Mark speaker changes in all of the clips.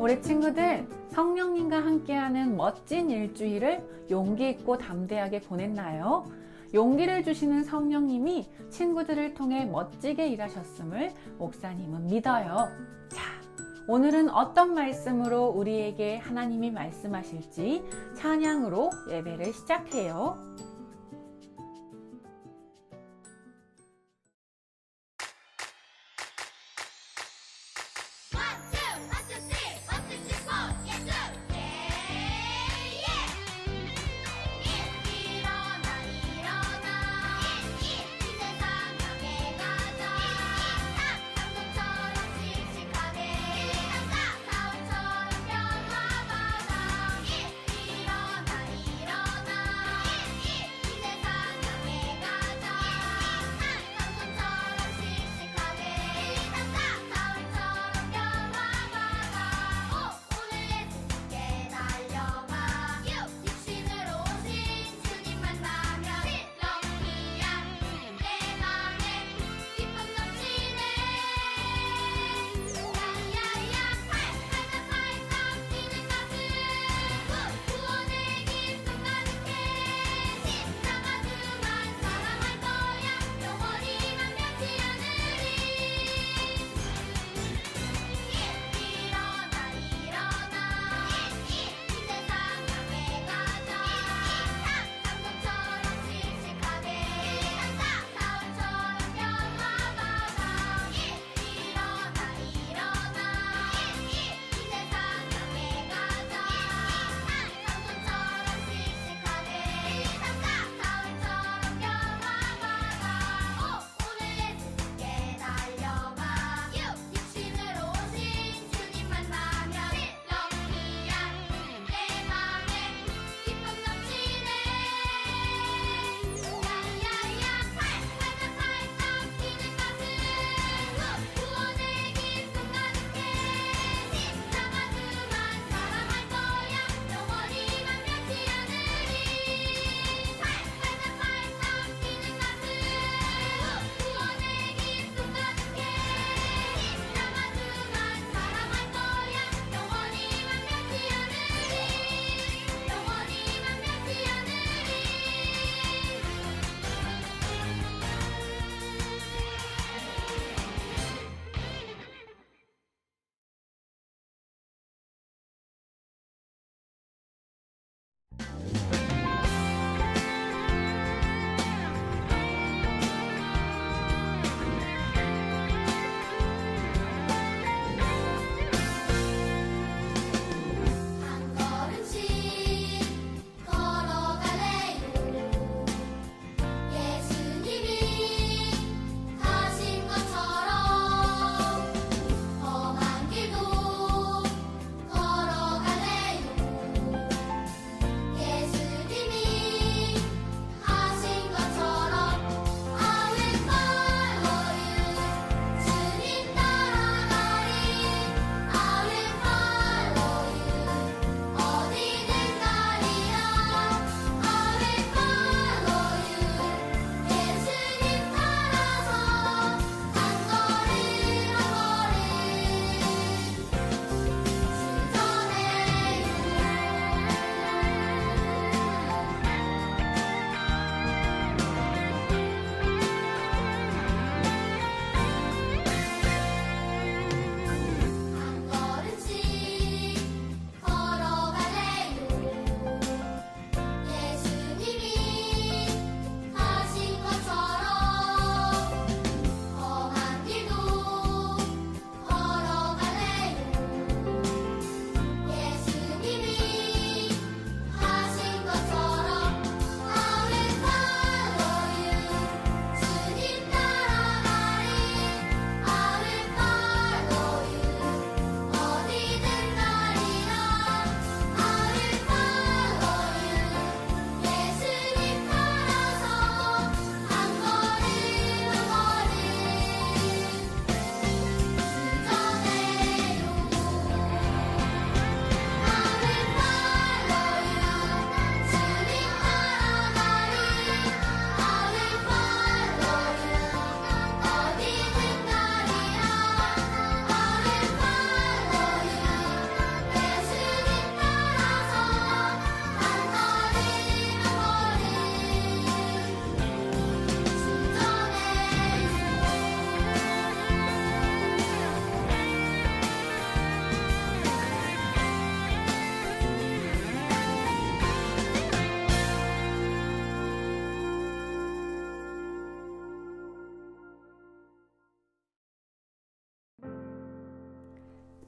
Speaker 1: 우리 친구들, 성령님과 함께하는 멋진 일주일을 용기 있고 담대하게 보냈나요? 용기를 주시는 성령님이 친구들을 통해 멋지게 일하셨음을 목사님은 믿어요. 자, 오늘은 어떤 말씀으로 우리에게 하나님이 말씀하실지 찬양으로 예배를 시작해요.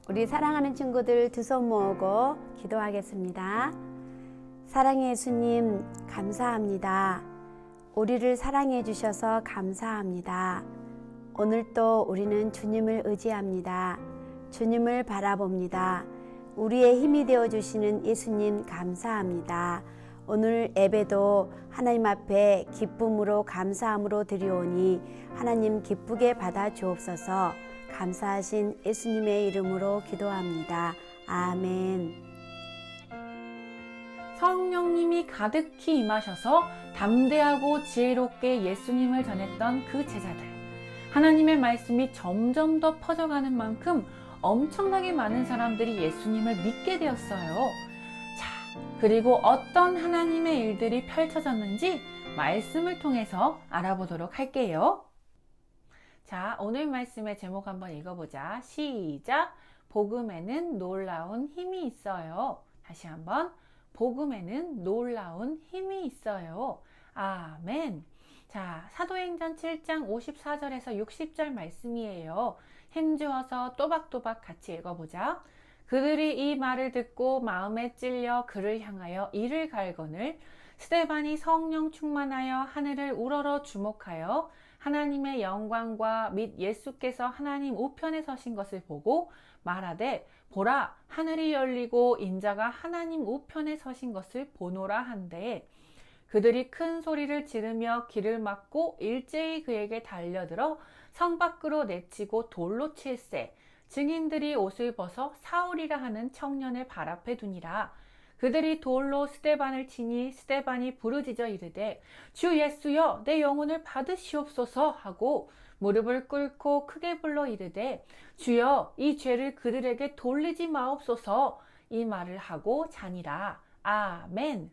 Speaker 2: 우리 사랑하는 친구들 두 손 모으고 기도하겠습니다. 사랑의 예수님, 감사합니다. 우리를 사랑해 주셔서 감사합니다. 오늘도 우리는 주님을 의지합니다. 주님을 바라봅니다. 우리의 힘이 되어 주시는 예수님 감사합니다. 오늘 예배도 하나님 앞에 기쁨으로 감사함으로 드리오니 하나님 기쁘게 받아 주옵소서. 감사하신 예수님의 이름으로 기도합니다. 아멘.
Speaker 1: 성령님이 가득히 임하셔서 담대하고 지혜롭게 예수님을 전했던 그 제자들. 하나님의 말씀이 점점 더 퍼져가는 만큼 엄청나게 많은 사람들이 예수님을 믿게 되었어요. 자, 그리고 어떤 하나님의 일들이 펼쳐졌는지 말씀을 통해서 알아보도록 할게요. 자, 오늘 말씀의 제목 한번 읽어보자. 시작! 복음에는 놀라운 힘이 있어요. 다시 한번. 복음에는 놀라운 힘이 있어요. 아멘. 자, 사도행전 7장 54절에서 60절 말씀이에요. 힘주어서 또박또박 같이 읽어보자. 그들이 이 말을 듣고 마음에 찔려 그를 향하여 이를 갈거늘 스데반이 성령 충만하여 하늘을 우러러 주목하여 하나님의 영광과 및 예수께서 하나님 우편에 서신 것을 보고 말하되 보라 하늘이 열리고 인자가 하나님 우편에 서신 것을 보노라 한데 그들이 큰 소리를 지르며 길을 막고 일제히 그에게 달려들어 성 밖으로 내치고 돌로 칠세 증인들이 옷을 벗어 사울이라 하는 청년을 발 앞에 두니라. 그들이 돌로 스데반을 치니 스데반이 부르짖어 이르되 주 예수여 내 영혼을 받으시옵소서 하고 무릎을 꿇고 크게 불러 이르되 주여 이 죄를 그들에게 돌리지 마옵소서 이 말을 하고 자니라. 아멘.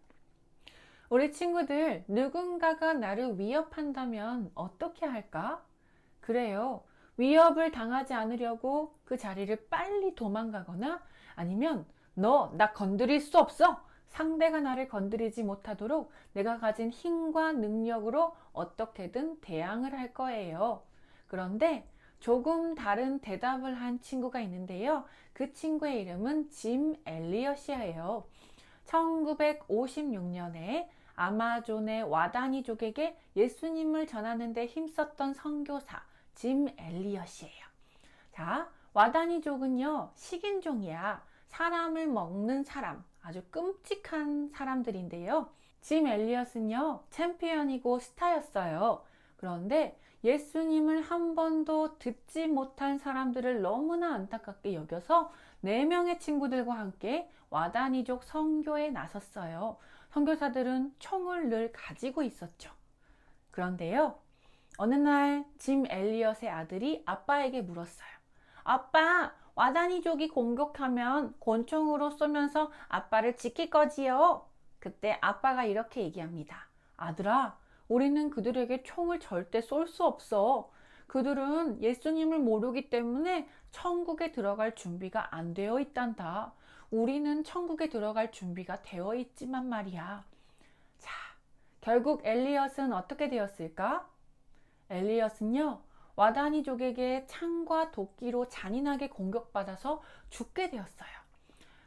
Speaker 1: 우리 친구들, 누군가가 나를 위협한다면 어떻게 할까? 그래요. 위협을 당하지 않으려고 그 자리를 빨리 도망가거나 아니면 너 나 건드릴 수 없어. 상대가 나를 건드리지 못하도록 내가 가진 힘과 능력으로 어떻게든 대항을 할 거예요. 그런데 조금 다른 대답을 한 친구가 있는데요. 그 친구의 이름은 짐 엘리엇이에요. 1956년에 아마존의 와다니족에게 예수님을 전하는 데 힘썼던 선교사 짐 엘리엇이에요. 자, 와다니족은요, 식인종이야. 사람을 먹는 사람, 아주 끔찍한 사람들인데요. 짐 엘리엇은요, 챔피언이고 스타였어요. 그런데 예수님을 한 번도 듣지 못한 사람들을 너무나 안타깝게 여겨서 4명의 친구들과 함께 와다니족 선교에 나섰어요. 선교사들은 총을 늘 가지고 있었죠. 그런데요, 어느 날 짐 엘리엇의 아들이 아빠에게 물었어요. 아빠, 와다니족이 공격하면 권총으로 쏘면서 아빠를 지킬 거지요? 그때 아빠가 이렇게 얘기합니다. 아들아, 우리는 그들에게 총을 절대 쏠 수 없어. 그들은 예수님을 모르기 때문에 천국에 들어갈 준비가 안 되어 있단다. 우리는 천국에 들어갈 준비가 되어 있지만 말이야. 자, 결국 엘리엇은 어떻게 되었을까? 엘리엇은요, 와다니족에게 창과 도끼로 잔인하게 공격받아서 죽게 되었어요.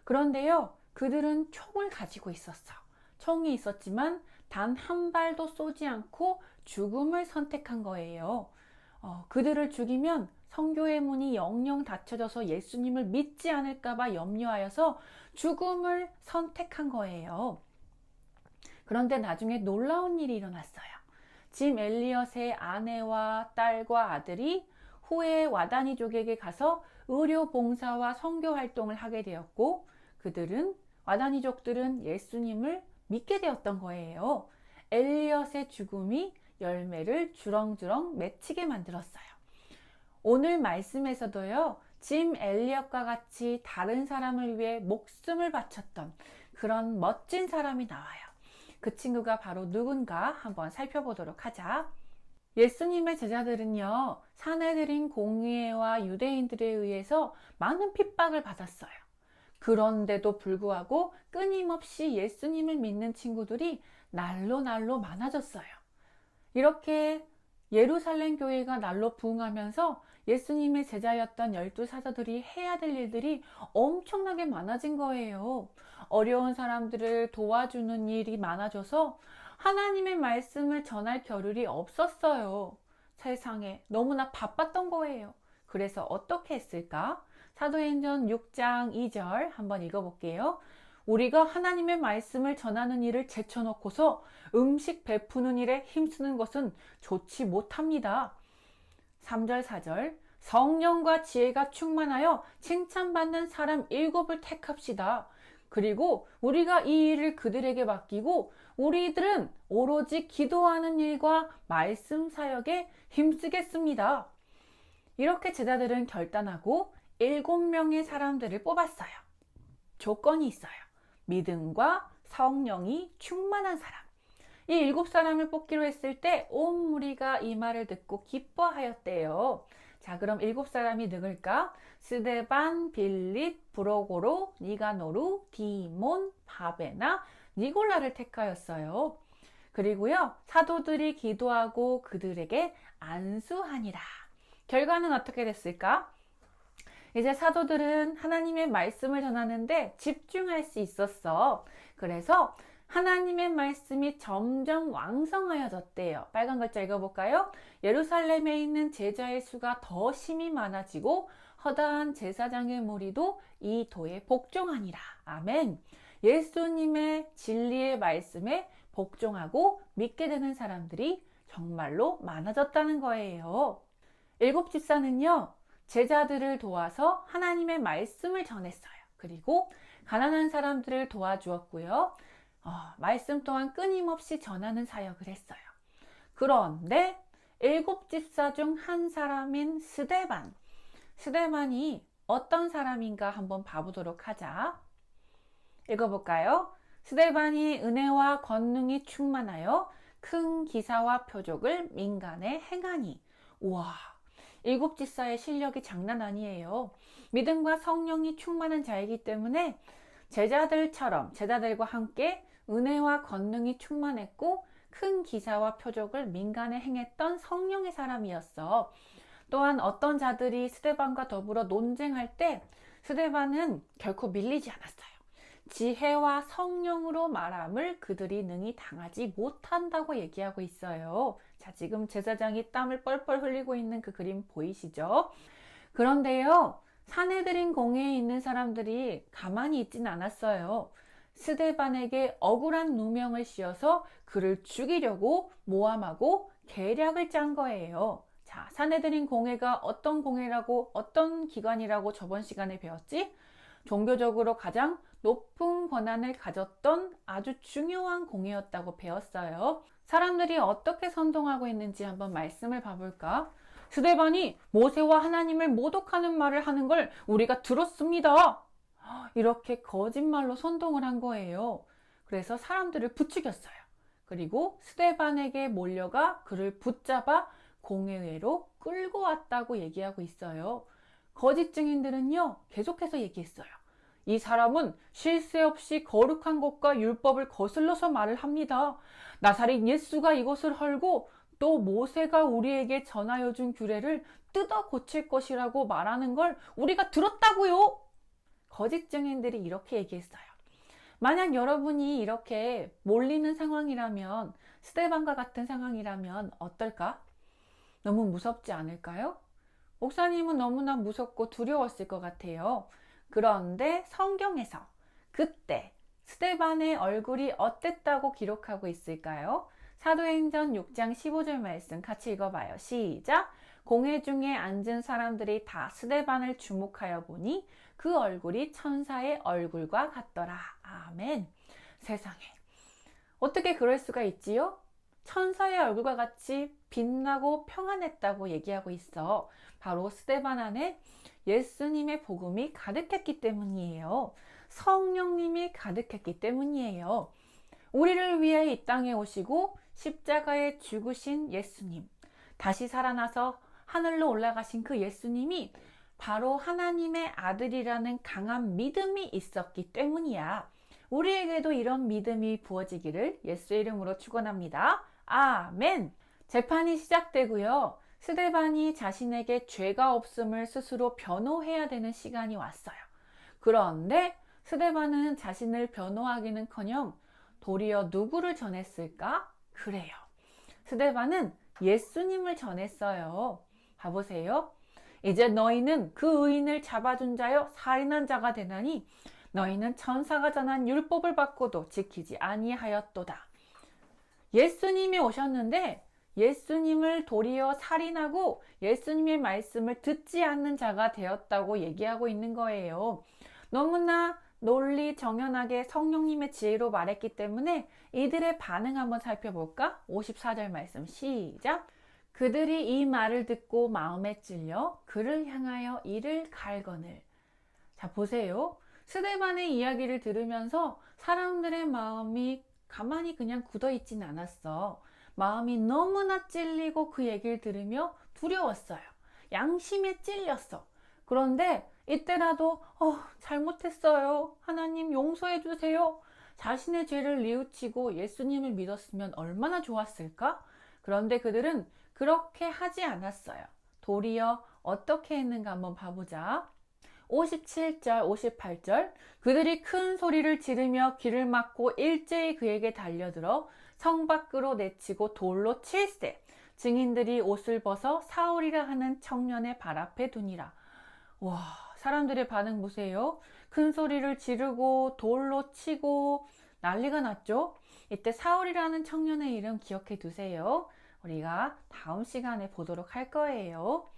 Speaker 1: 그런데요, 그들은 총을 가지고 있었어. 총이 있었지만 단 한 발도 쏘지 않고 죽음을 선택한 거예요. 그들을 죽이면 선교의 문이 영영 닫혀져서 예수님을 믿지 않을까봐 염려하여서 죽음을 선택한 거예요. 그런데 나중에 놀라운 일이 일어났어요. 짐 엘리엇의 아내와 딸과 아들이 후에 와다니족에게 가서 의료 봉사와 선교 활동을 하게 되었고 와다니족들은 예수님을 믿게 되었던 거예요. 엘리엇의 죽음이 열매를 주렁주렁 맺히게 만들었어요. 오늘 말씀에서도요, 짐 엘리엇과 같이 다른 사람을 위해 목숨을 바쳤던 그런 멋진 사람이 나와요. 그 친구가 바로 누군가 한번 살펴보도록 하자. 예수님의 제자들은요, 사내들인 공의회와 유대인들에 의해서 많은 핍박을 받았어요. 그런데도 불구하고 끊임없이 예수님을 믿는 친구들이 날로 많아졌어요. 이렇게 예루살렘 교회가 날로 부흥하면서 예수님의 제자였던 12사도들이 해야 될 일들이 엄청나게 많아진 거예요. 어려운 사람들을 도와주는 일이 많아져서 하나님의 말씀을 전할 겨를이 없었어요. 세상에 너무나 바빴던 거예요. 그래서 어떻게 했을까? 사도행전 6장 2절 한번 읽어볼게요. 우리가 하나님의 말씀을 전하는 일을 제쳐놓고서 음식 베푸는 일에 힘쓰는 것은 좋지 못합니다. 3절 4절 성령과 지혜가 충만하여 칭찬받는 사람 7을 택합시다. 그리고 우리가 이 일을 그들에게 맡기고 우리들은 오로지 기도하는 일과 말씀 사역에 힘쓰겠습니다. 이렇게 제자들은 결단하고 7명의 사람들을 뽑았어요. 조건이 있어요. 믿음과 성령이 충만한 사람. 이 7사람을 뽑기로 했을 때 온 무리가 이 말을 듣고 기뻐하였대요. 자, 그럼 7사람이 누굴까? 스데반, 빌립, 브로고로, 니가노루, 디몬, 바베나, 니골라를 택하였어요. 그리고요, 사도들이 기도하고 그들에게 안수하니라. 결과는 어떻게 됐을까? 이제 사도들은 하나님의 말씀을 전하는데 집중할 수 있었어. 그래서 하나님의 말씀이 점점 왕성하여졌대요. 빨간 글자 읽어볼까요? 예루살렘에 있는 제자의 수가 더 심히 많아지고 허다한 제사장의 무리도 이 도에 복종하니라. 아멘. 예수님의 진리의 말씀에 복종하고 믿게 되는 사람들이 정말로 많아졌다는 거예요. 7집사는요, 제자들을 도와서 하나님의 말씀을 전했어요. 그리고 가난한 사람들을 도와주었고요. 말씀 또한 끊임없이 전하는 사역을 했어요. 그런데 7집사 중 한 사람인 스데반이 어떤 사람인가 한번 봐보도록 하자. 읽어볼까요? 스데반이 은혜와 권능이 충만하여 큰 기사와 표적을 민간에 행하니. 우와, 7집사의 실력이 장난 아니에요. 믿음과 성령이 충만한 자이기 때문에 제자들과 함께 은혜와 권능이 충만했고 큰 기사와 표적을 민간에 행했던 성령의 사람이었어. 또한 어떤 자들이 스데반과 더불어 논쟁할 때 스데반은 결코 밀리지 않았어요. 지혜와 성령으로 말함을 그들이 능히 당하지 못한다고 얘기하고 있어요. 자, 지금 제사장이 땀을 뻘뻘 흘리고 있는 그 그림 보이시죠? 그런데요, 사내들인 공회에 있는 사람들이 가만히 있진 않았어요. 스데반에게 억울한 누명을 씌워서 그를 죽이려고 모함하고 계략을 짠 거예요. 자, 사내들인 공회가 어떤 공회라고, 어떤 기관이라고 저번 시간에 배웠지? 종교적으로 가장 높은 권한을 가졌던 아주 중요한 공회였다고 배웠어요. 사람들이 어떻게 선동하고 있는지 한번 말씀을 봐볼까? 스데반이 모세와 하나님을 모독하는 말을 하는 걸 우리가 들었습니다. 이렇게 거짓말로 선동을 한 거예요. 그래서 사람들을 부추겼어요. 그리고 스데반에게 몰려가 그를 붙잡아 공회로 끌고 왔다고 얘기하고 있어요. 거짓 증인들은요, 계속해서 얘기했어요. 이 사람은 쉴 새 없이 거룩한 것과 율법을 거슬러서 말을 합니다. 나사렛 예수가 이것을 헐고 또 모세가 우리에게 전하여 준 규례를 뜯어 고칠 것이라고 말하는 걸 우리가 들었다고요. 거짓 증인들이 이렇게 얘기했어요. 만약 여러분이 이렇게 몰리는 상황이라면, 스데반과 같은 상황이라면 어떨까? 너무 무섭지 않을까요? 목사님은 너무나 무섭고 두려웠을 것 같아요. 그런데 성경에서 그때 스데반의 얼굴이 어땠다고 기록하고 있을까요? 사도행전 6장 15절 말씀 같이 읽어봐요. 시작! 공회 중에 앉은 사람들이 다 스데반을 주목하여 보니 그 얼굴이 천사의 얼굴과 같더라. 아멘. 세상에, 어떻게 그럴 수가 있지요? 천사의 얼굴과 같이 빛나고 평안했다고 얘기하고 있어. 바로 스데반 안에 예수님의 복음이 가득했기 때문이에요. 성령님이 가득했기 때문이에요. 우리를 위해 이 땅에 오시고 십자가에 죽으신 예수님, 다시 살아나서 하늘로 올라가신 그 예수님이 바로 하나님의 아들이라는 강한 믿음이 있었기 때문이야. 우리에게도 이런 믿음이 부어지기를 예수의 이름으로 축원합니다. 아멘. 재판이 시작되고요. 스데반이 자신에게 죄가 없음을 스스로 변호해야 되는 시간이 왔어요. 그런데 스데반은 자신을 변호하기는커녕 도리어 누구를 전했을까? 그래요. 스데반은 예수님을 전했어요. 봐보세요. 이제 너희는 그 의인을 잡아준 자여 살인한 자가 되나니 너희는 천사가 전한 율법을 받고도 지키지 아니하였도다. 예수님이 오셨는데 예수님을 도리어 살인하고 예수님의 말씀을 듣지 않는 자가 되었다고 얘기하고 있는 거예요. 너무나 논리 정연하게 성령님의 지혜로 말했기 때문에 이들의 반응 한번 살펴볼까? 54절 말씀 시작. 그들이 이 말을 듣고 마음에 찔려 그를 향하여 이를 갈거늘. 자, 보세요. 스데반의 이야기를 들으면서 사람들의 마음이 가만히 그냥 굳어 있진 않았어. 마음이 너무나 찔리고 그 얘기를 들으며 두려웠어요. 양심에 찔렸어. 그런데 이때라도 잘못했어요. 하나님 용서해 주세요. 자신의 죄를 뉘우치고 예수님을 믿었으면 얼마나 좋았을까? 그런데 그들은 그렇게 하지 않았어요. 도리어 어떻게 했는가 한번 봐보자. 57절, 58절. 그들이 큰 소리를 지르며 귀를 막고 일제히 그에게 달려들어 성 밖으로 내치고 돌로 칠세. 증인들이 옷을 벗어 사울이라 하는 청년의 발 앞에 두니라. 와, 사람들의 반응 보세요. 큰 소리를 지르고 돌로 치고 난리가 났죠. 이때 사울이라는 청년의 이름 기억해 두세요. 우리가 다음 시간에 보도록 할 거예요.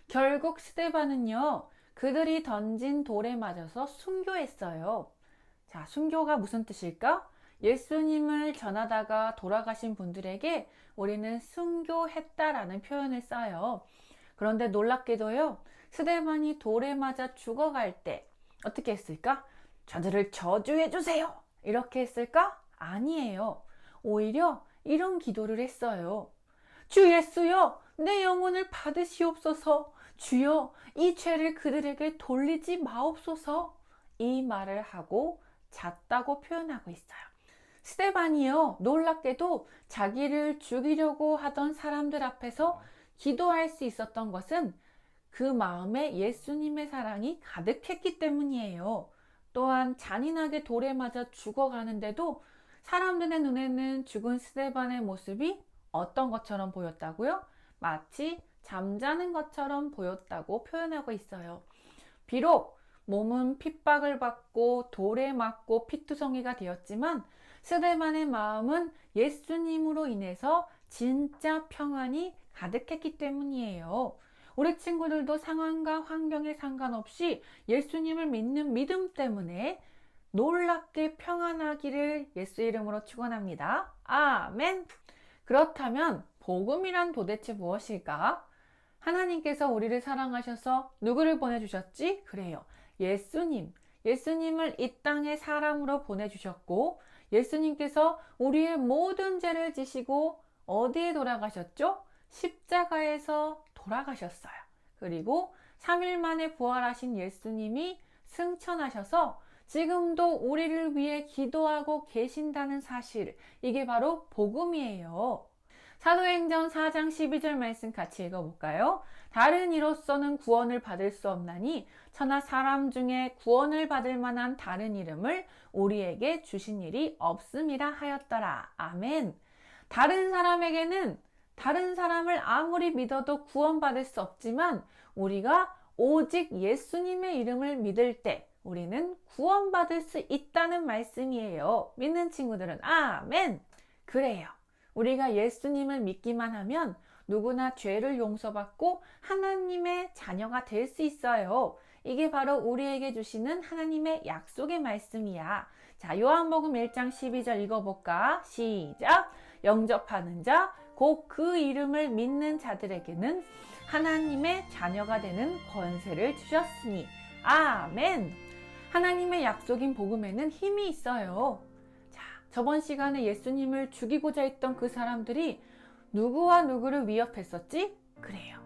Speaker 1: 결국 스데반은요, 그들이 던진 돌에 맞아서 순교했어요. 자, 순교가 무슨 뜻일까? 예수님을 전하다가 돌아가신 분들에게 우리는 순교했다라는 표현을 써요. 그런데 놀랍게도요, 스데반이 돌에 맞아 죽어갈 때 어떻게 했을까? 저들을 저주해 주세요. 이렇게 했을까? 아니에요. 오히려 이런 기도를 했어요. 주 예수여, 내 영혼을 받으시옵소서. 주여, 이 죄를 그들에게 돌리지 마옵소서. 이 말을 하고 잤다고 표현하고 있어요. 스데반이요, 놀랍게도 자기를 죽이려고 하던 사람들 앞에서 기도할 수 있었던 것은 그 마음에 예수님의 사랑이 가득했기 때문이에요. 또한 잔인하게 돌에 맞아 죽어가는데도 사람들의 눈에는 죽은 스데반의 모습이 어떤 것처럼 보였다고요? 마치 잠자는 것처럼 보였다고 표현하고 있어요. 비록 몸은 핍박을 받고 돌에 맞고 피투성이가 되었지만 스데반의 마음은 예수님으로 인해서 진짜 평안이 가득했기 때문이에요. 우리 친구들도 상황과 환경에 상관없이 예수님을 믿는 믿음 때문에 놀랍게 평안하기를 예수 이름으로 축원합니다. 아멘. 그렇다면 복음이란 도대체 무엇일까? 하나님께서 우리를 사랑하셔서 누구를 보내주셨지? 그래요. 예수님. 예수님을 이 땅에 사람으로 보내주셨고 예수님께서 우리의 모든 죄를 지시고 어디에 돌아가셨죠? 십자가에서 돌아가셨어요. 그리고 3일 만에 부활하신 예수님이 승천하셔서 지금도 우리를 위해 기도하고 계신다는 사실, 이게 바로 복음이에요. 사도행전 4장 12절 말씀 같이 읽어볼까요? 다른 이로서는 구원을 받을 수 없나니 천하 사람 중에 구원을 받을 만한 다른 이름을 우리에게 주신 일이 없음이라 하였더라. 아멘. 다른 사람에게는 다른 사람을 아무리 믿어도 구원받을 수 없지만 우리가 오직 예수님의 이름을 믿을 때 우리는 구원받을 수 있다는 말씀이에요. 믿는 친구들은 아멘. 그래요. 우리가 예수님을 믿기만 하면 누구나 죄를 용서받고 하나님의 자녀가 될 수 있어요. 이게 바로 우리에게 주시는 하나님의 약속의 말씀이야. 자, 요한복음 1장 12절 읽어볼까? 시작! 영접하는 자, 곧 그 이름을 믿는 자들에게는 하나님의 자녀가 되는 권세를 주셨으니. 아멘! 하나님의 약속인 복음에는 힘이 있어요. 자, 저번 시간에 예수님을 죽이고자 했던 그 사람들이 누구와 누구를 위협했었지? 그래요.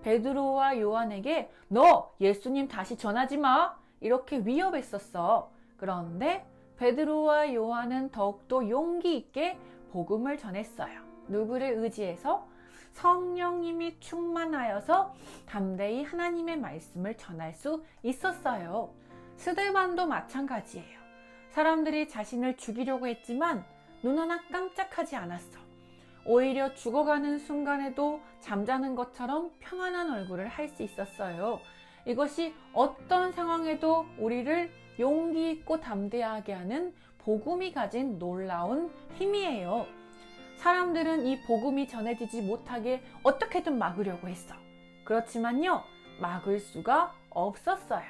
Speaker 1: 베드로와 요한에게 너 예수님 다시 전하지 마! 이렇게 위협했었어. 그런데 베드로와 요한은 더욱더 용기 있게 복음을 전했어요. 누구를 의지해서? 성령님이 충만하여서 담대히 하나님의 말씀을 전할 수 있었어요. 스데반도 마찬가지예요. 사람들이 자신을 죽이려고 했지만 눈 하나 깜짝하지 않았어. 오히려 죽어가는 순간에도 잠자는 것처럼 평안한 얼굴을 할 수 있었어요. 이것이 어떤 상황에도 우리를 용기 있고 담대하게 하는 복음이 가진 놀라운 힘이에요. 사람들은 이 복음이 전해지지 못하게 어떻게든 막으려고 했어. 그렇지만요, 막을 수가 없었어요.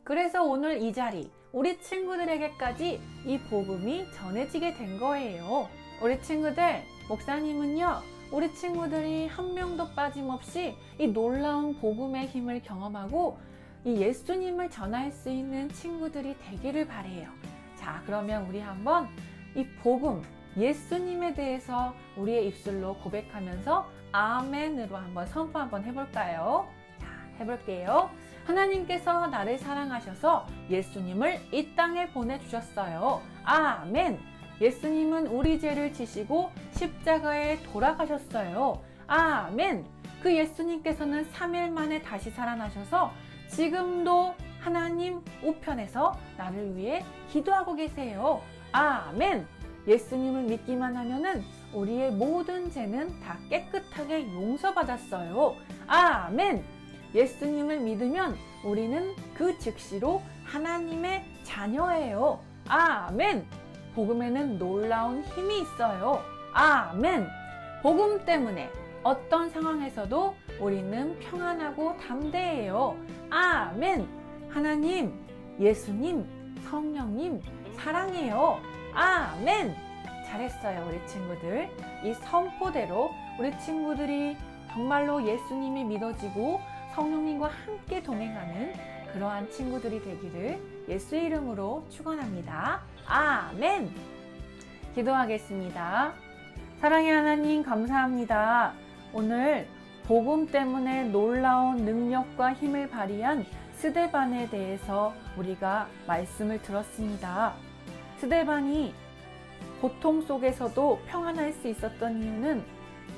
Speaker 1: 그래서 오늘 이 자리, 우리 친구들에게까지 이 복음이 전해지게 된 거예요. 우리 친구들, 목사님은요, 우리 친구들이 한 명도 빠짐없이 이 놀라운 복음의 힘을 경험하고 이 예수님을 전할 수 있는 친구들이 되기를 바래요. 자, 그러면 우리 한번 이 복음, 예수님에 대해서 우리의 입술로 고백하면서 아멘으로 한번 선포 한번 해볼까요? 자, 해볼게요. 하나님께서 나를 사랑하셔서 예수님을 이 땅에 보내주셨어요. 아멘. 예수님은 우리 죄를 지시고 십자가에 돌아가셨어요. 아멘. 그 예수님께서는 3일 만에 다시 살아나셔서 지금도 하나님 우편에서 나를 위해 기도하고 계세요. 아멘. 예수님을 믿기만 하면은 우리의 모든 죄는 다 깨끗하게 용서받았어요. 아멘. 예수님을 믿으면 우리는 그 즉시로 하나님의 자녀예요. 아멘. 복음에는 놀라운 힘이 있어요. 아멘. 복음 때문에 어떤 상황에서도 우리는 평안하고 담대해요. 아멘. 하나님, 예수님, 성령님 사랑해요. 아멘. 잘했어요, 우리 친구들. 이 선포대로 우리 친구들이 정말로 예수님이 믿어지고 성령님과 함께 동행하는 그러한 친구들이 되기를 예수의 이름으로 축원합니다. 아멘. 기도하겠습니다. 사랑의 하나님, 감사합니다. 오늘 복음 때문에 놀라운 능력과 힘을 발휘한 스데반에 대해서 우리가 말씀을 들었습니다. 스데반이 고통 속에서도 평안할 수 있었던 이유는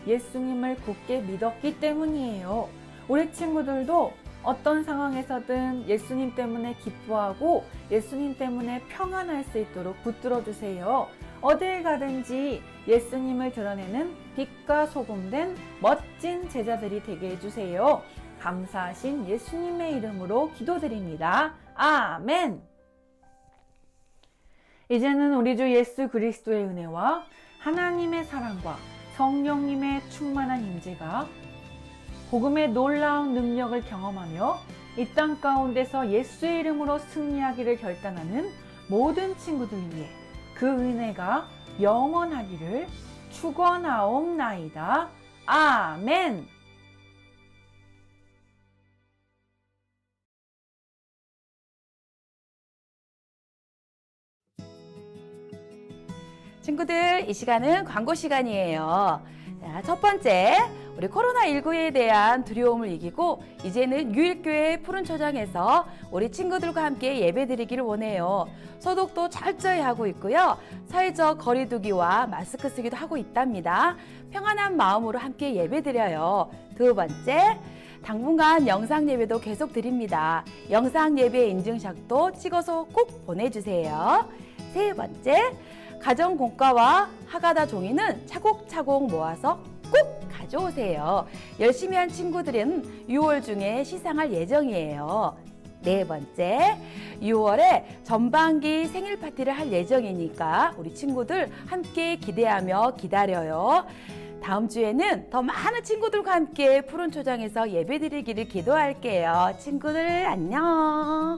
Speaker 1: 예수님을 굳게 믿었기 때문이에요. 우리 친구들도 어떤 상황에서든 예수님 때문에 기뻐하고 예수님 때문에 평안할 수 있도록 붙들어 주세요. 어딜 가든지 예수님을 드러내는 빛과 소금된 멋진 제자들이 되게 해주세요. 감사하신 예수님의 이름으로 기도드립니다. 아멘. 이제는 우리 주 예수 그리스도의 은혜와 하나님의 사랑과 성령님의 충만한 임재가 복음의 놀라운 능력을 경험하며 이 땅 가운데서 예수의 이름으로 승리하기를 결단하는 모든 친구들 위해 그 은혜가 영원하기를 축원하옵나이다. 아멘.
Speaker 3: 친구들, 이 시간은 광고 시간이에요. 자, 첫 번째, 우리 코로나19에 대한 두려움을 이기고 이제는 유일교회 푸른초장에서 우리 친구들과 함께 예배드리기를 원해요. 소독도 철저히 하고 있고요. 사회적 거리두기와 마스크 쓰기도 하고 있답니다. 평안한 마음으로 함께 예배드려요. 두 번째, 당분간 영상 예배도 계속 드립니다. 영상 예배 인증샷도 찍어서 꼭 보내주세요. 세 번째, 가정 공과와 하가다 종이는 차곡차곡 모아서 꼭 가져오세요. 열심히 한 친구들은 6월 중에 시상할 예정이에요. 네 번째, 6월에 전반기 생일 파티를 할 예정이니까 우리 친구들 함께 기대하며 기다려요. 다음 주에는 더 많은 친구들과 함께 푸른초장에서 예배드리기를 기도할게요. 친구들 안녕.